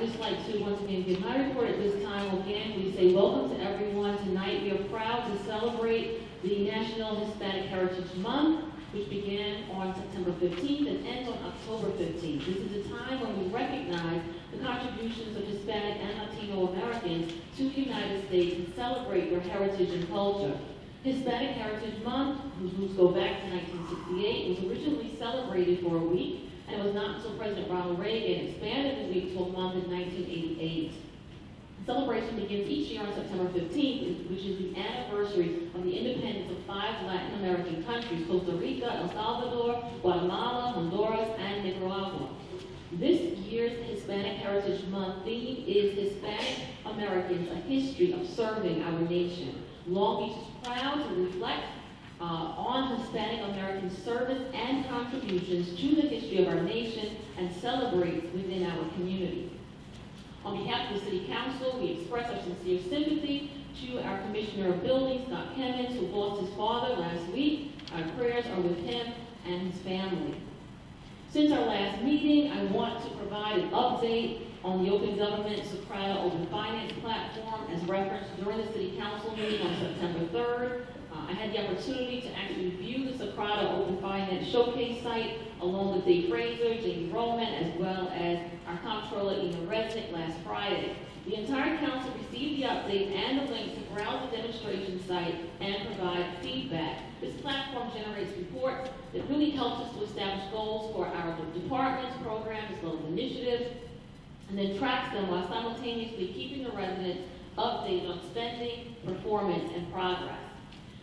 just like to once again give my report at this time. Again, we say welcome to everyone tonight. We are proud to celebrate the National Hispanic Heritage Month, which began on September 15th and ends on October 15th. This is a time when we recognize the contributions of Hispanic and Latino Americans to the United States and celebrate their heritage and culture. Hispanic Heritage Month, whose roots go back to 1968, was originally celebrated for a week, and it was not until President Ronald Reagan expanded the week to a month in 1988. The celebration begins each year on September 15th, which is the anniversary of the independence of 5 Latin American countries: Costa Rica, El Salvador, Guatemala, Honduras, and Nicaragua. This year's Hispanic Heritage Month theme is Hispanic Americans, a history of serving our nation. Long Beach is proud to reflect on Hispanic American service and contributions to the history of our nation and celebrate within our community. On behalf of the City Council, we express our sincere sympathy to our Commissioner of Buildings, Scott Kemmons, who lost his father last week. Our prayers are with him and his family. Since our last meeting, I want to provide an update on the Open Government Soprano Open Finance platform as referenced during the City Council meeting on September 3rd. I had the opportunity to actually view the Soprano Open Finance Showcase site along with Dave Fraser, Jamie Roman, as well as our Comptroller Ina Resnick last Friday. The entire council received the update and the link to browse the demonstration site and provide feedback. This platform generates reports that really helps us to establish goals for our departments, programs, as well as initiatives, and then tracks them while simultaneously keeping the residents updated on spending, performance, and progress.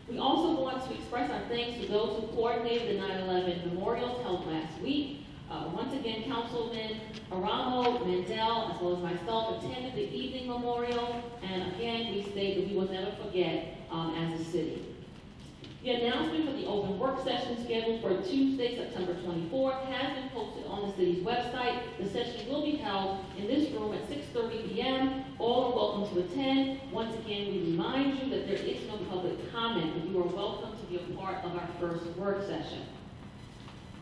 We also want to express our thanks to those who coordinated the 9/11 memorials held last week. Once again, Councilman Aramo, Mandel, as well as myself attended the evening memorial, and again, we state that we will never forget as a city. The announcement for the open work session scheduled for Tuesday, September 24th has been posted on the city's website. The session will be held in this room at 6:30 p.m. All are welcome to attend. Once again, we remind you that there is no public comment, but you are welcome to be a part of our first work session.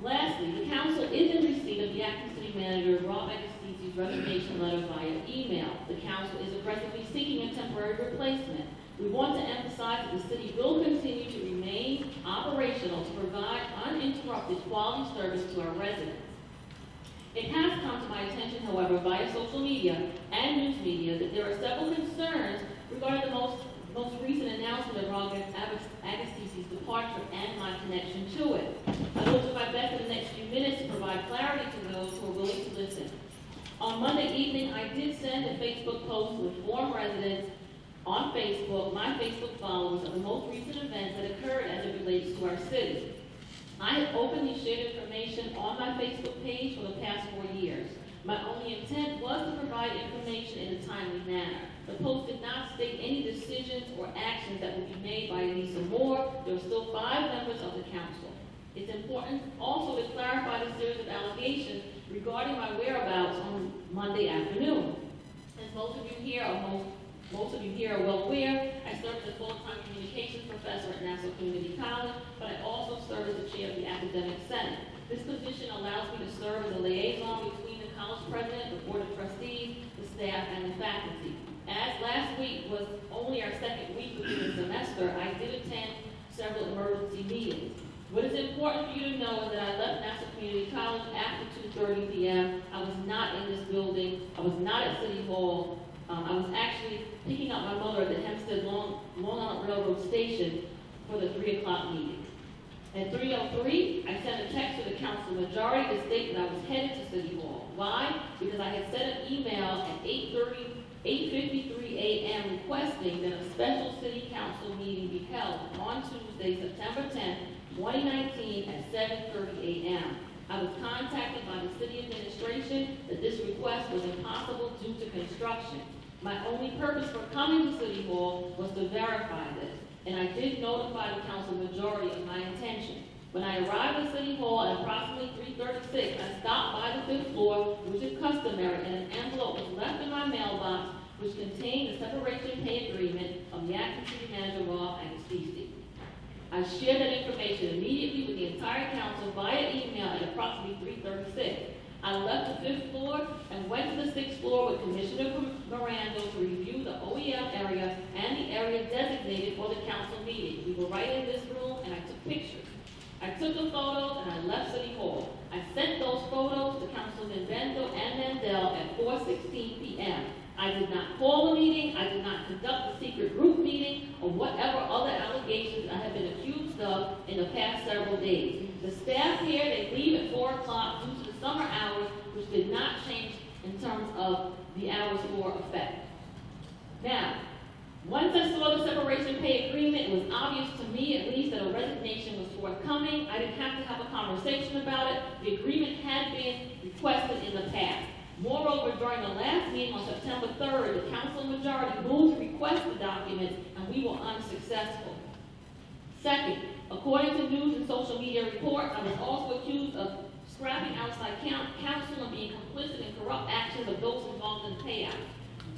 Lastly, the council is in receipt of the acting city manager, Rob Agostini's resignation letter via email. The council is aggressively seeking a temporary replacement. We want to emphasize that the city will continue to remain operational to provide uninterrupted quality service to our residents. It has come to my attention, however, via social media and news media that there are several concerns regarding the most recent announcement of Rob Agostini's departure and my connection to it. I will do my best in the next few minutes to provide clarity to those who are willing to listen. On Monday evening, I did send a Facebook post to inform residents on Facebook, my Facebook followers, of the most recent events that occurred as it relates to our city. I have openly shared information on my Facebook page for the past 4 years. My only intent was to provide information in a timely manner. The post did not state any decisions or actions that will be made by Anissa Moore. There are still 5 members of the council. It's important also to clarify the series of allegations regarding my whereabouts on Monday afternoon. As most of you here are well aware, I serve as a full-time communications professor at Nassau Community College, but I also serve as the chair of the Academic Senate. This position allows me to serve as a liaison between the college president, the board of trustees, the staff, and the faculty. As last week was only our second week within the semester, I did attend several emergency meetings. What is important for you to know is that I left Nassau Community College after 2:30 p.m. I was not in this building. I was not at City Hall. I was actually picking up my mother at the Hempstead Long Island Railroad Station for the 3 o'clock meeting. At 3:03, I sent a text to the council majority to state that I was headed to City Hall. Why? Because I had sent an email at 8:53 a.m. requesting that a special city council meeting be held on Tuesday, September 10th, 2019 at 7:30 a.m. I was contacted by the city administration that this request was impossible due to construction. My only purpose for coming to City Hall was to verify this, and I did notify the council majority of my intention. When I arrived at City Hall at approximately 3:36, I stopped by the 5th floor, which is customary, and an envelope was left in my mailbox which contained the separation pay agreement of the acting city manager, Rob Agostini. I shared that information immediately with the entire council via email at approximately 3:36. I left the 5th floor and went to the 6th floor with Commissioner Miranda to review the OEM area and the area designated for the council meeting. We were right in this room, and I took pictures. I took the photos and I left City Hall. I sent those photos to Councilman Bendo and Mandel at 4:16 p.m. I did not call a meeting, I did not conduct a secret group meeting, or whatever other allegations I have been accused of in the past several days. The staff here, they leave at 4 o'clock due to the summer hours, which did not change in terms of the hours for effect. Now, once I saw the separation pay agreement, it was obvious to me at least that a resignation was forthcoming. I didn't have to have a conversation about it. The agreement had been requested in the past. Moreover, during the last meeting on September 3rd, the council majority moved to request the documents, and we were unsuccessful. Second, according to news and social media reports, I was also accused of scrapping outside counsel and being complicit in corrupt actions of those involved in payouts.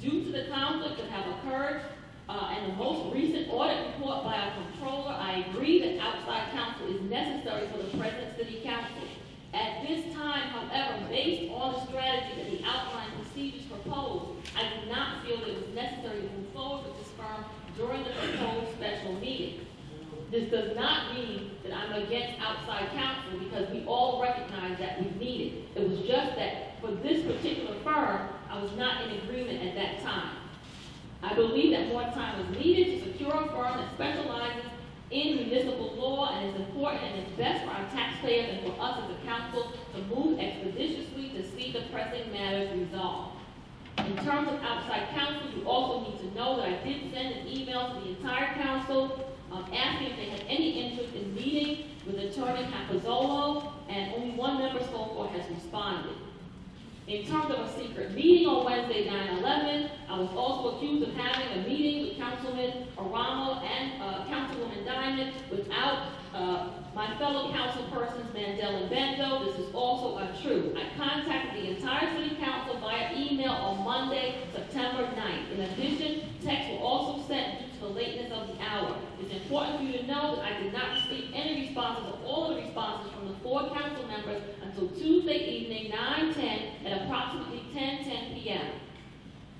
Due to the conflict that have occurred, and the most recent audit report by our controller, I agree that outside counsel is necessary for the present city council. At this time, however, based on the strategy that the outline procedures proposed, I did not feel that it was necessary to move forward with this firm during the proposed special meeting. This does not mean that I'm against outside counsel, because we all recognize that we need it. It was just that for this particular firm, I was not in agreement at that time. I believe that more time was needed to secure a firm that specializes in municipal law and is important and is best for our taxpayers and for us as a council to move expeditiously to see the pressing matters resolved. In terms of outside counsel, you also need to know that I did send an email to the entire council asking if they had any interest in meeting with Attorney Capozzolo, and only one member so far has responded. In terms of a secret meeting on Wednesday, 9/11, I was also accused of having a meeting with Councilman Aramo and Councilwoman Diamond without my fellow councilpersons, Mandel and Bendo. This is also untrue. I contacted the entire city council via email on Monday, September 9th. In addition, texts were also sent due to the lateness of the hour. It's important for you to know that I did not receive any responses or all of the responses from the 4 council members until Tuesday evening, 9/10, at approximately 10:10 p.m.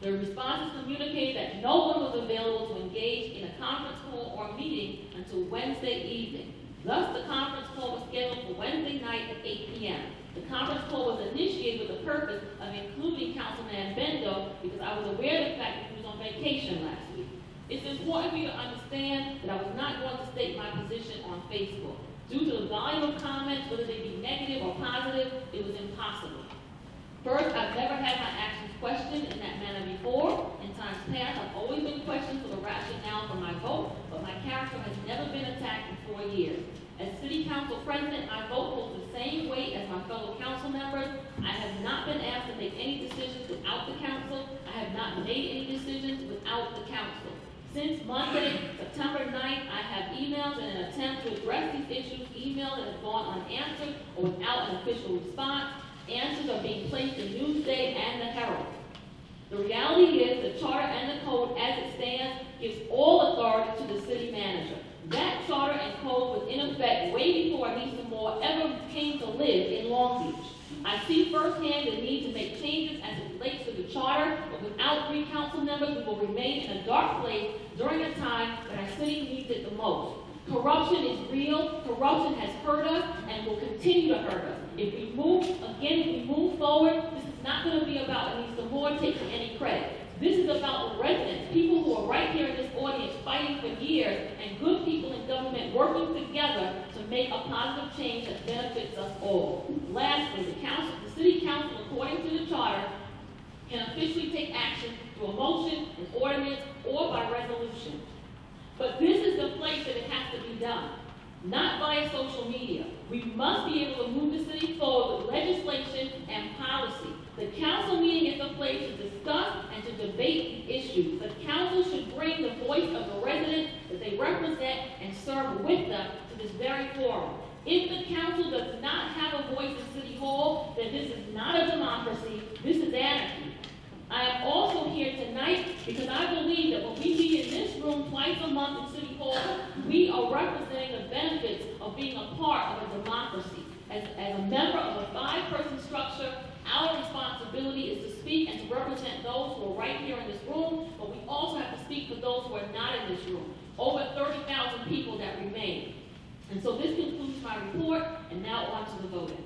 The responses communicated that no one was available to engage in a conference call or meeting until Wednesday evening. Thus, the conference call was scheduled for Wednesday night at 8 p.m. The conference call was initiated with the purpose of including Councilman Bendo because I was aware of the fact that he was on vacation last week. It's important for you to understand that I was not going to state my position on Facebook. Due to the volume of comments, whether they be negative or positive, it was impossible. First, I've never had my actions questioned in that manner before. In times past, I've always been questioned for the rationale for my vote, but my character has never been attacked in 4 years. As City Council President, my vote holds the same weight as my fellow council members. I have not been asked to make any decisions without the council. I have not made any decisions without the council. Since Monday, September 9th, I have emailed in an attempt to address these issues, emails that have gone unanswered or without an official response. Answers are being placed in Newsday and the Herald. The reality is the charter and the code as it stands gives all authority to the city manager. That charter and code was in effect way before Anissa Moore ever came to live in Long Beach. I see firsthand the need to make changes as it relates to the charter, but without 3 council members, we will remain in a dark place during a time when our city needs it the most. Corruption is real, corruption has hurt us, and will continue to hurt us. If we move forward, this is not going to be about Anissa Moore taking any credit. This is about the residents, people who are right here in this audience fighting for years, and good people in government working together to make a positive change that benefits us all. Lastly, the city council, according to the charter, can officially take action through a motion, an ordinance, or by resolution. But this is the place that it has to be done, not via social media. We must be able to move the city forward with legislation and policy. The council meeting is the place to discuss and to debate the issues. The council should bring the voice of the residents that they represent and serve with them to this very forum. If the council does not have a voice in City Hall, then this is not a democracy, this is anarchy. I am also here tonight because I believe that when we meet in this room twice a month in City Hall, we are representing the benefits of being a part of a democracy. As a member of a 5-person structure, Our responsibility is to speak and to represent those who are right here in this room, but we also have to speak for those who are not in this room. Over 30,000 people that remain. And so this concludes my report, and now on to the voting.